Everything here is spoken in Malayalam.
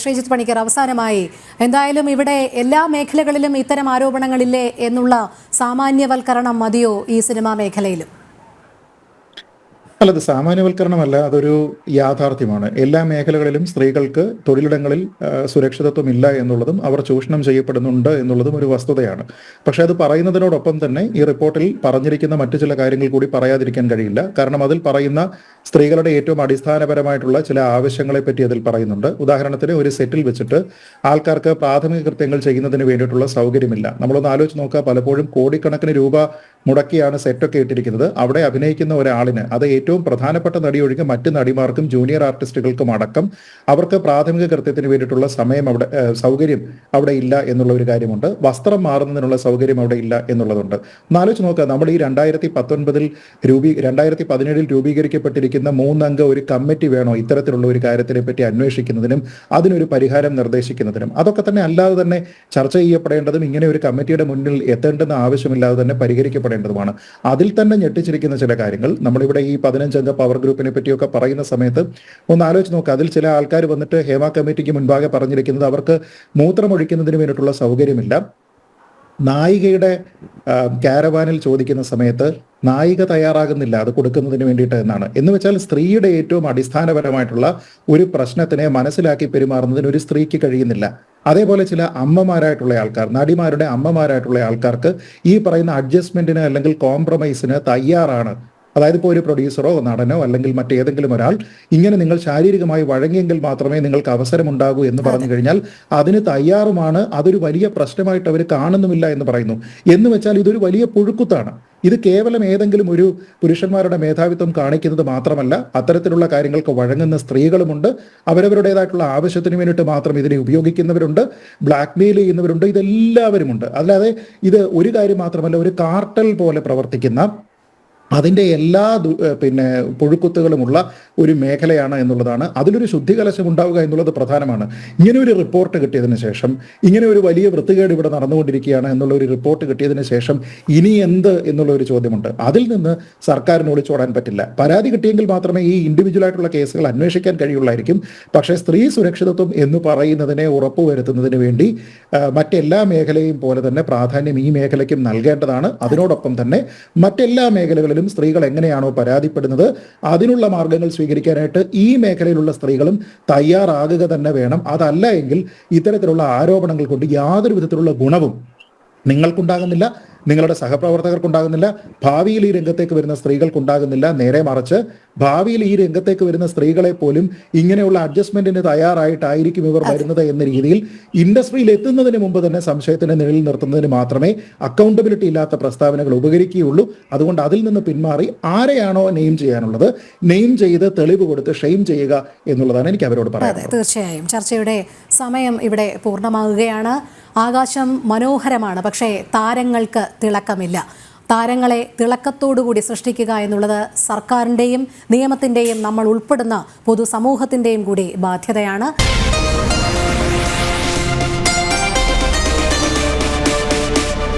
ശ്രീജിത്ത് പണിക്കർ, അവസാനമായി എന്തായാലും ഇവിടെ എല്ലാ മേഖലകളിലും ഇത്തരം ആരോപണങ്ങളില്ലേ എന്നുള്ള സാമാന്യവൽക്കരണം മതിയോ ഈ സിനിമാ മേഖലയിലും? അല്ലത് സാമാന്യവൽക്കരണമല്ല, അതൊരു യാഥാർത്ഥ്യമാണ്. എല്ലാ മേഖലകളിലും സ്ത്രീകൾക്ക് തൊഴിലിടങ്ങളിൽ സുരക്ഷിതത്വം ഇല്ല എന്നുള്ളതും അവർ ചൂഷണം ചെയ്യപ്പെടുന്നുണ്ട് എന്നുള്ളതും ഒരു വസ്തുതയാണ്. പക്ഷെ അത് പറയുന്നതിനോടൊപ്പം തന്നെ ഈ റിപ്പോർട്ടിൽ പറഞ്ഞിരിക്കുന്ന മറ്റു ചില കാര്യങ്ങൾ കൂടി പറയാതിരിക്കാൻ കഴിയില്ല. കാരണം അതിൽ പറയുന്ന സ്ത്രീകളുടെ ഏറ്റവും അടിസ്ഥാനപരമായിട്ടുള്ള ചില ആവശ്യങ്ങളെ പറ്റി അതിൽ പറയുന്നുണ്ട്. ഉദാഹരണത്തിന്, ഒരു സെറ്റിൽ വെച്ചിട്ട് ആൾക്കാർക്ക് പ്രാഥമിക കൃത്യങ്ങൾ ചെയ്യുന്നതിന് വേണ്ടിയിട്ടുള്ള സൗകര്യമില്ല. നമ്മളൊന്ന് ആലോചിച്ച് നോക്കുക, പലപ്പോഴും കോടിക്കണക്കിന് രൂപ മുടക്കിയാണ് സെറ്റൊക്കെ ഇട്ടിരിക്കുന്നത്. അവിടെ അഭിനയിക്കുന്ന ഒരാളിന്, അത് ഏറ്റവും പ്രധാനപ്പെട്ട നടി ഒഴികെ മറ്റ് നടിമാർക്കും ജൂനിയർ ആർട്ടിസ്റ്റുകൾക്കും അടക്കം, അവർക്ക് പ്രാഥമിക കൃത്യത്തിന് വേണ്ടിയിട്ടുള്ള സൗകര്യം അവിടെ ഇല്ല എന്നുള്ള ഒരു കാര്യമുണ്ട്. വസ്ത്രം മാറുന്നതിനുള്ള സൗകര്യം അവിടെ ഇല്ല എന്നുള്ളതുണ്ട്. ഒന്നാലോചിച്ച് നോക്കുക, നമ്മൾ ഈ 2017 രൂപീകരിക്കപ്പെട്ടിരിക്കുന്ന 3 അംഗ ഒരു കമ്മിറ്റി വേണോ ഇത്തരത്തിലുള്ള ഒരു കാര്യത്തിനെ പറ്റി അന്വേഷിക്കുന്നതിനും അതിനൊരു പരിഹാരം നിർദ്ദേശിക്കുന്നതിനും? അതൊക്കെ തന്നെ അല്ലാതെ തന്നെ ചർച്ച ചെയ്യപ്പെടേണ്ടതും ഇങ്ങനെ ഒരു കമ്മിറ്റിയുടെ മുന്നിൽ എത്തേണ്ടെന്ന ആവശ്യമില്ലാതെ തന്നെ പരിഹരിക്കപ്പെടേണ്ടതുമാണ്. അതിൽ തന്നെ ഞെട്ടിച്ചിരിക്കുന്ന ചില കാര്യങ്ങൾ, നമ്മളിവിടെ ഈ 15 അംഗ പവർ ഗ്രൂപ്പിനെ പറ്റിയൊക്കെ പറയുന്ന സമയത്ത് ഒന്ന് ആലോചിച്ച് നോക്കുക. അതിൽ ചില ആൾക്കാർ വന്നിട്ട് ഹേമ കമ്മിറ്റിക്ക് മുൻപാകെ പറഞ്ഞിരിക്കുന്നത് അവർക്ക് മൂത്രമൊഴിക്കുന്നതിന് വേണ്ടിയിട്ടുള്ള സൗകര്യമില്ല. നായികയുടെ കാരവാനിൽ ചോദിക്കുന്ന സമയത്ത് നായിക തയ്യാറാകുന്നില്ല അത് കൊടുക്കുന്നതിന് വേണ്ടിയിട്ട് എന്നാണ്. എന്ന് വെച്ചാൽ സ്ത്രീയുടെ ഏറ്റവും അടിസ്ഥാനപരമായിട്ടുള്ള ഒരു പ്രശ്നത്തിനെ മനസ്സിലാക്കി പെരുമാറുന്നതിന് ഒരു സ്ത്രീക്ക് കഴിയുന്നില്ല. അതേപോലെ ചില അമ്മമാരായിട്ടുള്ള ആൾക്കാർ, നടിമാരുടെ അമ്മമാരായിട്ടുള്ള ആൾക്കാർക്ക് ഈ പറയുന്ന അഡ്ജസ്റ്റ്മെന്റിന് അല്ലെങ്കിൽ കോംപ്രമൈസിന് തയ്യാറാണ്. അതായത് ഇപ്പോൾ ഒരു പ്രൊഡ്യൂസറോ നടനോ അല്ലെങ്കിൽ മറ്റേതെങ്കിലും ഒരാൾ ഇങ്ങനെ നിങ്ങൾ ശാരീരികമായി വഴങ്ങിയെങ്കിൽ മാത്രമേ നിങ്ങൾക്ക് അവസരമുണ്ടാകൂ എന്ന് പറഞ്ഞു കഴിഞ്ഞാൽ അതിന് തയ്യാറുമാണ്. അതൊരു വലിയ പ്രശ്നമായിട്ട് അവർ കാണുന്നുമില്ല എന്ന് പറയുന്നു. എന്ന് വെച്ചാൽ ഇതൊരു വലിയ പുഴുക്കുത്താണ്. ഇത് കേവലം ഏതെങ്കിലും ഒരു പുരുഷന്മാരുടെ മേധാവിത്വം കാണിക്കുന്നത് മാത്രമല്ല, അത്തരത്തിലുള്ള കാര്യങ്ങൾക്ക് വഴങ്ങുന്ന സ്ത്രീകളുമുണ്ട്. അവരവരുടേതായിട്ടുള്ള ആവശ്യത്തിന് വേണ്ടിയിട്ട് മാത്രം ഇതിനെ ഉപയോഗിക്കുന്നവരുണ്ട്, ബ്ലാക്ക് മെയിൽ ചെയ്യുന്നവരുണ്ട്, ഇതെല്ലാവരുമുണ്ട്. അല്ലാതെ ഇത് ഒരു കാര്യം മാത്രമല്ല, ഒരു കാർട്ടൽ പോലെ പ്രവർത്തിക്കുന്ന അതിൻ്റെ എല്ലാ പുഴുക്കുത്തുകളുമുള്ള ഒരു മേഖലയാണ് എന്നുള്ളതാണ്. അതിലൊരു ശുദ്ധികലശം ഉണ്ടാവുക എന്നുള്ളത് പ്രധാനമാണ്. ഇങ്ങനെ ഒരു റിപ്പോർട്ട് കിട്ടിയതിന് ശേഷം, ഇങ്ങനെ ഒരു വലിയ വൃത്തികേട് ഇവിടെ നടന്നുകൊണ്ടിരിക്കുകയാണ് എന്നുള്ള ഒരു റിപ്പോർട്ട് കിട്ടിയതിന് ശേഷം ഇനി എന്ത് എന്നുള്ള ഒരു ചോദ്യമുണ്ട്. അതിൽ നിന്ന് സർക്കാരിന് ഒളിച്ചോടാൻ പറ്റില്ല. പരാതി കിട്ടിയെങ്കിൽ മാത്രമേ ഈ ഇൻഡിവിജ്വൽ ആയിട്ടുള്ള കേസുകൾ അന്വേഷിക്കാൻ കഴിയുള്ളായിരിക്കും. പക്ഷേ സ്ത്രീ സുരക്ഷിതത്വം എന്ന് പറയുന്നതിനെ ഉറപ്പുവരുത്തുന്നതിന് വേണ്ടി മറ്റെല്ലാ മേഖലയും പോലെ തന്നെ പ്രാധാന്യം ഈ മേഖലയ്ക്കും നൽകേണ്ടതാണ്. അതിനോടൊപ്പം തന്നെ മറ്റെല്ലാ മേഖലകളിലും സ്ത്രീകൾ എങ്ങനെയാണോ പരാതിപ്പെടുന്നത് അതിനുള്ള മാർഗങ്ങൾ സ്വീകരിക്കാനായിട്ട് ഈ മേഖലയിലുള്ള സ്ത്രീകളും തയ്യാറാകുക തന്നെ വേണം. അതല്ല എങ്കിൽ ഇത്തരത്തിലുള്ള ആരോപണങ്ങൾ കൊണ്ട് യാതൊരു വിധത്തിലുള്ള ഗുണവും നിങ്ങൾക്കുണ്ടാകുന്നില്ല, നിങ്ങളുടെ സഹപ്രവർത്തകർക്കുണ്ടാകുന്നില്ല, ഭാവിയിൽ ഈ രംഗത്തേക്ക് വരുന്ന സ്ത്രീകൾക്കുണ്ടാകുന്നില്ല. നേരെ മറിച്ച് ഭാവിയിൽ ഈ രംഗത്തേക്ക് വരുന്ന സ്ത്രീകളെ പോലും ഇങ്ങനെയുള്ള അഡ്ജസ്റ്റ്മെന്റിന് തയ്യാറായിട്ടായിരിക്കും ഇവർ വരുന്നത് എന്ന രീതിയിൽ ഇൻഡസ്ട്രിയിൽ എത്തുന്നതിന് മുമ്പ് തന്നെ സംശയത്തിന് നിഴലിൽ നിർത്തുന്നതിന് മാത്രമേ അക്കൗണ്ടബിലിറ്റി ഇല്ലാത്ത പ്രസ്താവനകൾ ഉപകരിക്കുകയുള്ളൂ. അതുകൊണ്ട് അതിൽ നിന്ന് പിന്മാറി ആരെയാണോ നെയിം ചെയ്യാനുള്ളത് നെയിം ചെയ്ത് തെളിവ് കൊടുത്ത് ഷെയിം ചെയ്യുക എന്നുള്ളതാണ് എനിക്ക് അവരോട് പറയാനുള്ളത്. തീർച്ചയായും ചർച്ചയുടെ സമയം ഇവിടെ പൂർണ്ണമാകുകയാണ്. ആകാശം മനോഹരമാണ്, പക്ഷേ താരങ്ങൾക്ക് തിളക്കമില്ല. താരങ്ങളെ തിളക്കത്തോടുകൂടി സൃഷ്ടിക്കുക എന്നുള്ളത് സർക്കാരിൻ്റെയും നിയമത്തിൻ്റെയും നമ്മൾ ഉൾപ്പെടുന്ന പൊതുസമൂഹത്തിൻ്റെയും കൂടി ബാധ്യതയാണ്.